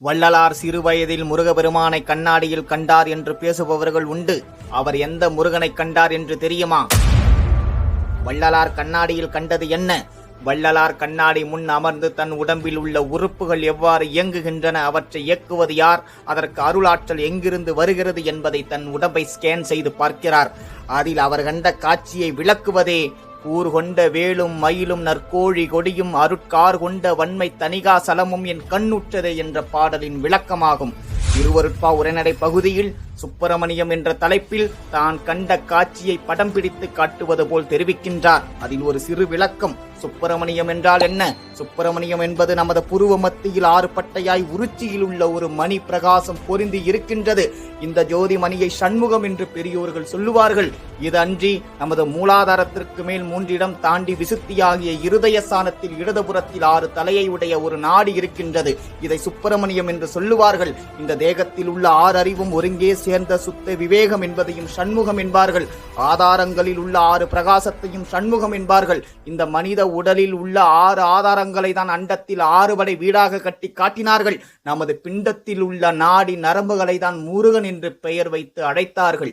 வள்ளலார் சிறுவயதில் முருகப்பெருமானை கண்ணாடியில் கண்டார் என்று பேசுபவர்கள் உண்டு. அவர் எந்த முருகனை கண்டார் என்று தெரியுமா? வள்ளலார் கண்ணாடியில் கண்டது என்ன? வள்ளலார் கண்ணாடி முன் அமர்ந்து தன் உடம்பில் உள்ள உறுப்புகள் எவ்வாறு இயங்குகின்றன, அவற்றை இயக்குவது யார், அதற்கு அருளாற்றல் எங்கிருந்து வருகிறது என்பதை தன் உடம்பை ஸ்கேன் செய்து பார்க்கிறார். அதில் அவர் கண்ட காட்சியை விளக்குவதே கூர் கொண்ட வேலும் மயிலும் நற்கோழி கொடியும் அருட்கார் கொண்ட வன்மை தனிகா சலமும் என் கண்ணுற்றதே என்ற பாடலின் விளக்கமாகும். திருவருட்பா உரைநடை பகுதியில் சுப்பிரமணியம் என்ற தலைப்பில் தான் கண்ட காட்சியை படம் பிடித்து காட்டுவது போல் தெரிவிக்கின்றார். அதில் ஒரு சிறு விளக்கம். சுப்பிரமணியம் என்றால் என்ன? சுப்பிரமணியம் என்பது நமது புருவ மத்தியில் 6 பட்டையாய் உருச்சியில் உள்ள ஒரு மணி பிரகாசம் பொருந்தி இருக்கின்றது. இந்த ஜோதி மணியை சண்முகம் என்று பெரியோர்கள் சொல்லுவார்கள். இது அன்றி நமது மூலாதாரத்திற்கு மேல் 3 இடம் தாண்டி விசுத்தியாகிய இருதய ஸ்தானத்தில் இடதுபுறத்தில் 6 தலையை உடைய ஒரு நாடி இருக்கின்றது. இதை சுப்பிரமணியம் என்று சொல்லுவார்கள். இந்த தேகத்தில் உள்ள 6 அறிவும் ஒருங்கே சேர்ந்த சுத்த விவேகம் என்பதையும் சண்முகம் என்பார்கள். ஆதாரங்களில் உள்ள 6 பிரகாசத்தையும் சண்முகம் என்பார்கள். இந்த மனித உடலில் உள்ள 6 ஆதாரங்களை தான் அண்டத்தில் 6 படை வீடாக கட்டி காட்டினார்கள். நமது பிண்டத்தில் உள்ள நாடி நரம்புகளை தான் முருகன் என்று பெயர் வைத்து அழைத்தார்கள்.